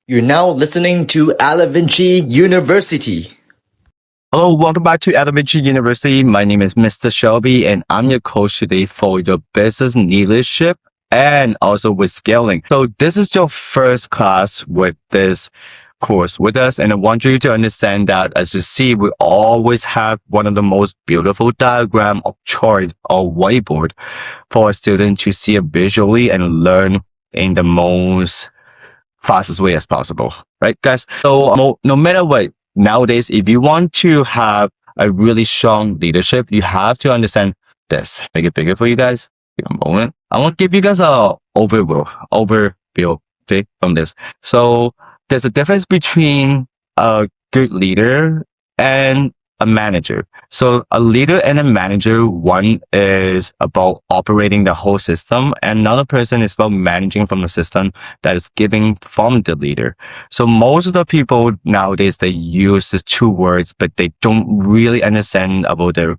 You're now listening to Alivinci University. Hello, welcome back to Alivinci University. My name is Mr. Shelby, and I'm your coach today for your business leadership and also with scaling. So this is your first class with this course with us, and I want you to understand that as you see, we always have one of the most beautiful diagram of chart or whiteboard for a student to see it visually and learn in the most fastest way as possible, right, guys? So no matter what, nowadays, if you want to have a really strong leadership, you have to understand this. Make it bigger for you guys. Give a moment. I want to give you guys a overview, okay, from this. So there's a difference between a good leader and a manager. So a leader and a manager, one is about operating the whole system, and another person is about managing from the system that is giving from the leader. So most of the people nowadays, they use these two words, but they don't really understand about their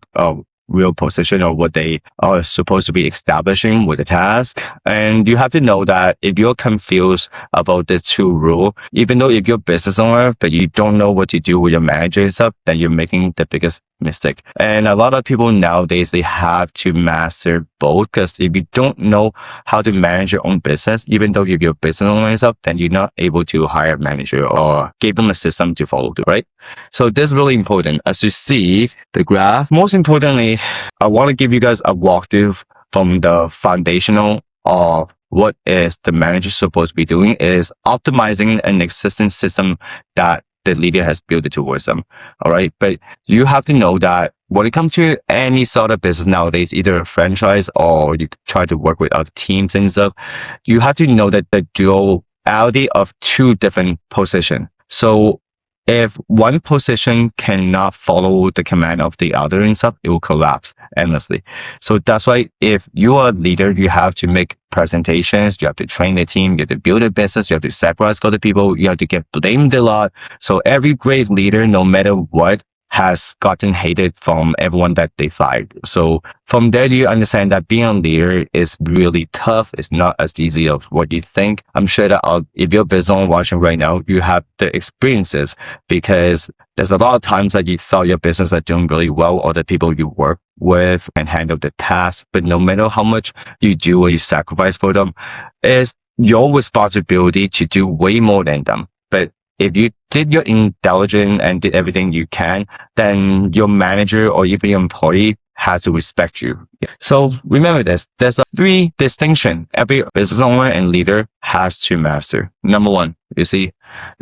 real position or what they are supposed to be establishing with the task. And you have to know that if you're confused about these two rules, even though if you're a business owner, but you don't know what to do with your manager and stuff, then you're making the biggest mistake. And a lot of people nowadays, they have to master both, because if you don't know how to manage your own business, even though if you're a business owner and stuff, then you're not able to hire a manager or give them a system to follow, right? So this is really important. As you see the graph, most importantly, I want to give you guys a walkthrough from the foundational of what is the manager supposed to be doing is optimizing an existing system that the leader has built towards them. All right. But you have to know that when it comes to any sort of business nowadays, either a franchise or you try to work with other teams and stuff, you have to know that the duality of two different positions. So if one position cannot follow the command of the other and stuff, it will collapse endlessly. So that's why if you are a leader, you have to make presentations, you have to train the team, you have to build a business, you have to sacrifice for the people, you have to get blamed a lot. So every great leader, no matter what, has gotten hated from everyone that they fired. So from there, you understand that being a leader is really tough. It's not as easy of what you think. I'm sure that if you're a business owner watching right now, you have the experiences, because there's a lot of times that you thought your business are doing really well, or the people you work with can handle the task. But no matter how much you do or you sacrifice for them, it's your responsibility to do way more than them. But if you did your intelligence and did everything you can, then your manager or even your employee has to respect you. So remember this, there's a three distinction every business owner and leader has to master. Number one, you see,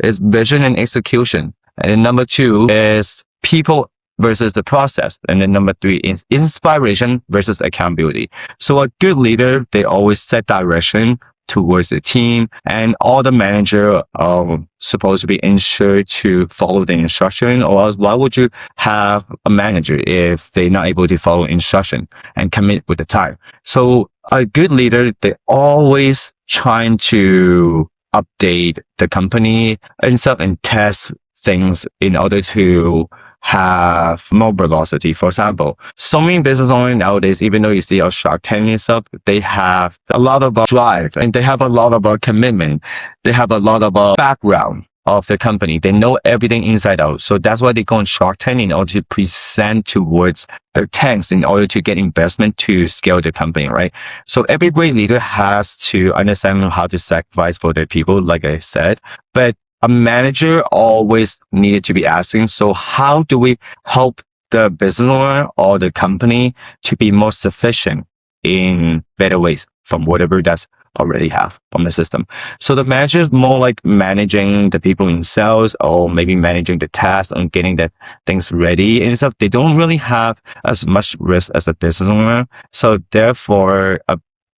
is vision and execution. And then number two is people versus the process. And then number three is inspiration versus accountability. So a good leader, they always set direction towards the team, and all the manager are supposed to be ensured to follow the instruction, or else why would you have a manager if they're not able to follow instruction and commit with the time? So a good leader, they always trying to update the company and stuff and test things in order to have more velocity. For example, so many business owners nowadays, even though you see a Shark Tank and stuff, they have a lot of drive and they have a lot of commitment. They have a lot of background of the company. They know everything inside out. So that's why they go on Shark Tank in order to present towards their tanks in order to get investment to scale the company, right? So every great leader has to understand how to sacrifice for their people, like I said. But a manager always needed to be asking, so how do we help the business owner or the company to be more sufficient in better ways from whatever that's already have from the system? So the manager is more like managing the people in sales, or maybe managing the tasks and getting the things ready and stuff. They don't really have as much risk as the business owner. So therefore,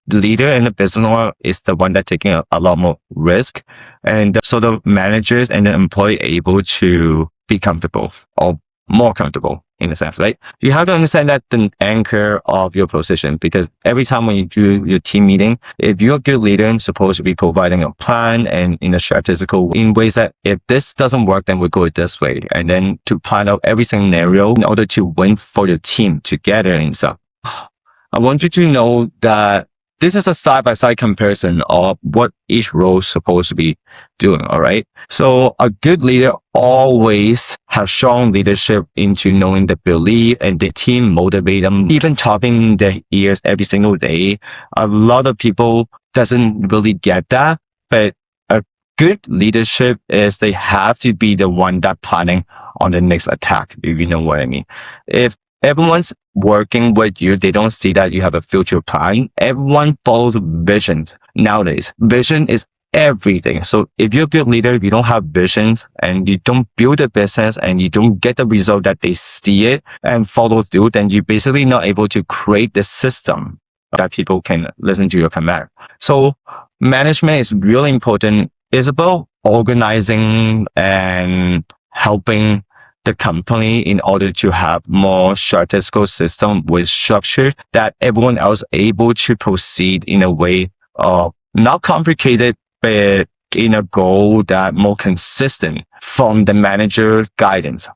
the leader and the business owner is the one that taking a lot more risk. And so the managers and the employee able to be comfortable or more comfortable in a sense, right? You have to understand that the anchor of your position, because every time when you do your team meeting, if you're a good leader and supposed to be providing a plan and in a strategical in ways that if this doesn't work, then we'll go this way. And then to plan out every scenario in order to win for your team together and stuff. I want you to know that this is a side-by-side comparison of what each role is supposed to be doing, all right? So a good leader always have strong leadership into knowing the belief and the team motivate them, even talking in their ears every single day. A lot of people doesn't really get that, but a good leadership is they have to be the one that planning on the next attack, if you know what I mean. If everyone's working with you, they don't see that you have a future plan. Everyone follows visions nowadays. Vision is everything. So if you're a good leader, you don't have visions and you don't build a business and you don't get the result that they see it and follow through, then you're basically not able to create the system that people can listen to your command. So management is really important. It's about organizing and helping the company in order to have more statistical system with structure that everyone else able to proceed in a way of not complicated, but in a goal that more consistent from the manager guidance.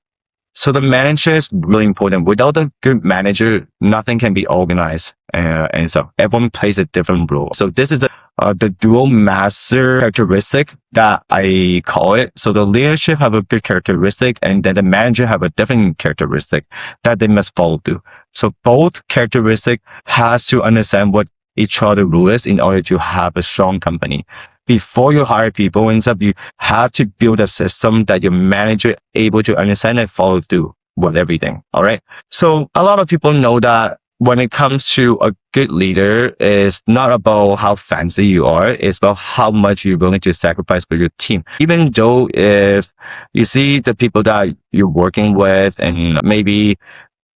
So the manager is really important. Without a good manager, nothing can be organized. And so everyone plays a different role. So this is the dual master characteristic that I call it. So the leadership have a good characteristic and then the manager have a different characteristic that they must follow through. So both characteristic has to understand what each other rule is in order to have a strong company. Before you hire people and stuff, you have to build a system that your manager able to understand and follow through with everything. All right. So a lot of people know that when it comes to a good leader, it's not about how fancy you are. It's about how much you're willing to sacrifice for your team. Even though if you see the people that you're working with and maybe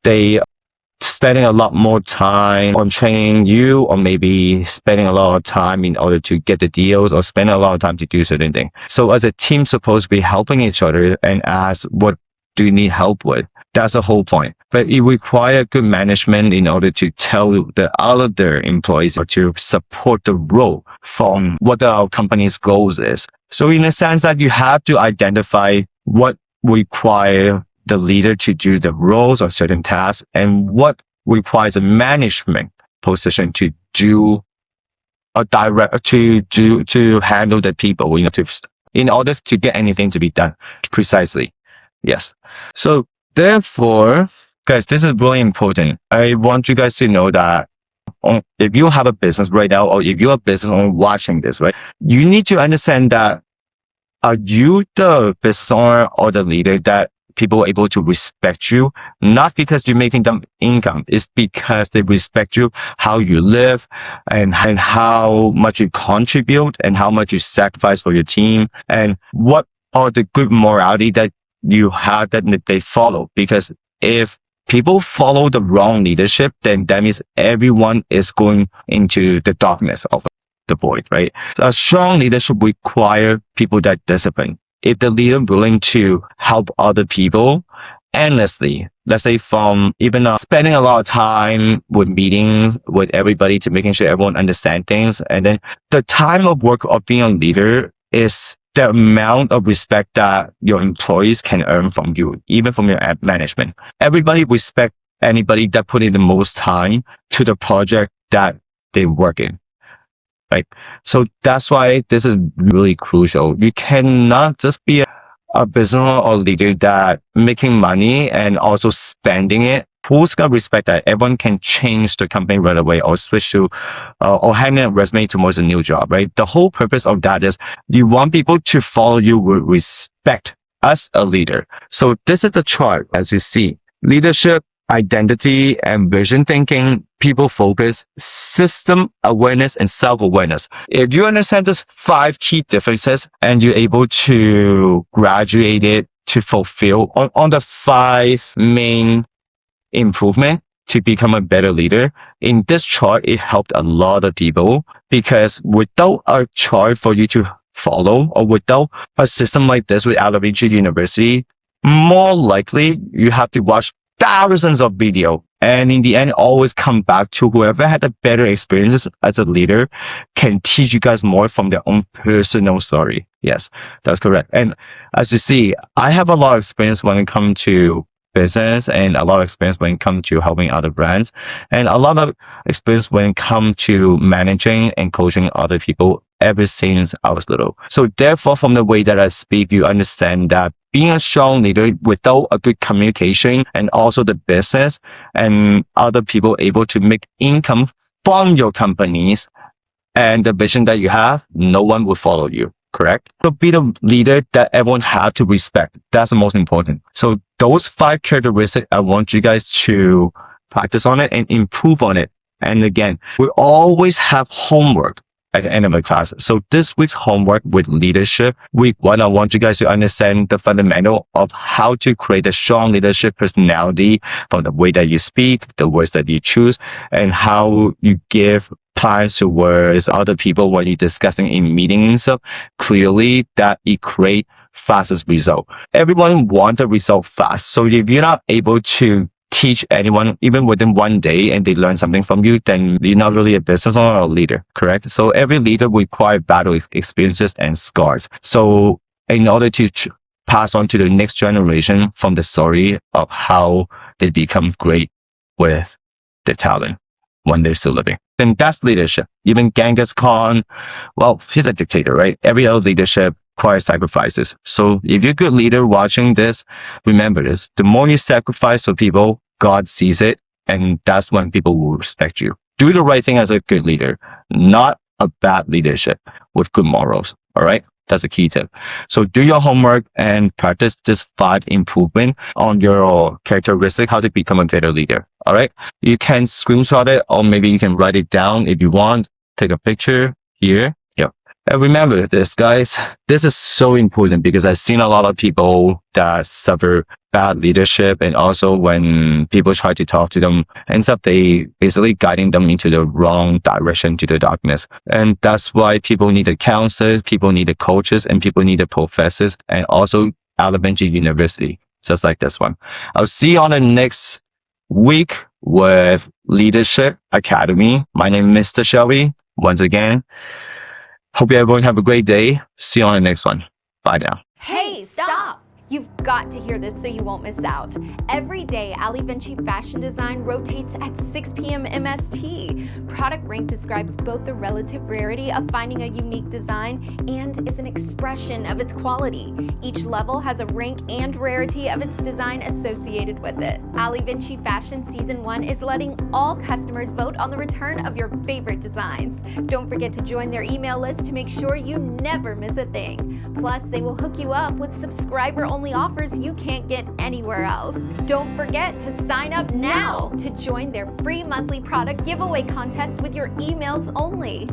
they spending a lot more time on training you, or maybe spending a lot of time in order to get the deals, or spending a lot of time to do certain things. So as a team supposed to be helping each other and ask, what do you need help with? That's the whole point. But it requires good management in order to tell the other employees or to support the role from what our company's goals is. So in a sense that you have to identify what require the leader to do the roles or certain tasks and what requires a management position to do a direct to handle the people, in order to get anything to be done precisely. Yes. So therefore, guys, this is really important. I want you guys to know that if you have a business right now, or if you're a business owner watching this, right, you need to understand that are you the business owner or the leader that people are able to respect you, not because you're making them income. It's because they respect you, how you live, and how much you contribute, and how much you sacrifice for your team, and what are the good morality that you have that they follow. Because if people follow the wrong leadership, then that means everyone is going into the darkness of the void, right? A strong leadership requires people that discipline. If the leader willing to help other people endlessly, let's say from even spending a lot of time with meetings with everybody to making sure everyone understands things, and then the time of work of being a leader is the amount of respect that your employees can earn from you, even from your management. Everybody respect anybody that put in the most time to the project that they work in. Right. So that's why this is really crucial. You cannot just be a business or leader that making money and also spending it. Who's gonna respect that? Everyone can change the company right away or switch to or hand in a resume towards a new job, right? The whole purpose of that is you want people to follow you with respect as a leader. So this is the chart as you see. Leadership, identity, and vision thinking, people focus, system awareness, and self-awareness. If you understand these 5 key differences and you're able to graduate it to fulfill on the 5 main improvement to become a better leader, in this chart, it helped a lot of people, because without a chart for you to follow, or without a system like this with Alivinci University, more likely you have to watch thousands of video, and in the end always come back to whoever had a better experiences as a leader can teach you guys more from their own personal story. Yes, that's correct. And as you see, I have a lot of experience when it comes to business and a lot of experience when it comes to helping other brands and a lot of experience when it comes to managing and coaching other people ever since I was little. So therefore, from the way that I speak, you understand that being a strong leader without a good communication and also the business and other people able to make income from your companies and the vision that you have, no one will follow you. Correct? So be the leader that everyone have to respect. That's the most important. So those 5 characteristics, I want you guys to practice on it and improve on it. And again, we always have homework at the end of the class. So this week's homework with leadership, week 1, I want you guys to understand the fundamental of how to create a strong leadership personality from the way that you speak, the words that you choose, and how you give plans towards other people when you're discussing in meetings and stuff, clearly that it create fastest result. Everyone wants a result fast. So if you're not able to teach anyone even within 1 day and they learn something from you, then you're not really a business owner or a leader, correct? So every leader requires battle experiences and scars. So in order to pass on to the next generation from the story of how they become great with their talent when they're still living. Then that's leadership. Even Genghis Khan, well, he's a dictator, right? Every other leadership requires sacrifices. So if you're a good leader watching this, remember this. The more you sacrifice for people, God sees it, and that's when people will respect you. Do the right thing as a good leader, not a bad leadership with good morals. All right? That's a key tip. So do your homework and practice this 5 improvement on your characteristic, how to become a better leader. All right. You can screenshot it or maybe you can write it down if you want. Take a picture here. Yeah. And remember this, guys. This is so important because I've seen a lot of people that suffer bad leadership, and also when people try to talk to them, ends up they basically guiding them into the wrong direction, to the darkness. And that's why people need the counselors, people need the coaches, and people need the professors, and also Alivinci University, just like this one. I'll see you on the next week with Leadership Academy. My name is Mr. Shelby. Once again, hope everyone have a great day. See you on the next one. Bye now. Hey, stop! You've got to hear this so you won't miss out. Every day, Alivinci Fashion Design rotates at 6 p.m. MST. Product Rank describes both the relative rarity of finding a unique design and is an expression of its quality. Each level has a rank and rarity of its design associated with it. Alivinci Fashion Season 1 is letting all customers vote on the return of your favorite designs. Don't forget to join their email list to make sure you never miss a thing. Plus, they will hook you up with subscriber-only offers you can't get anywhere else. Don't forget to sign up now to join their free monthly product giveaway contest with your emails only.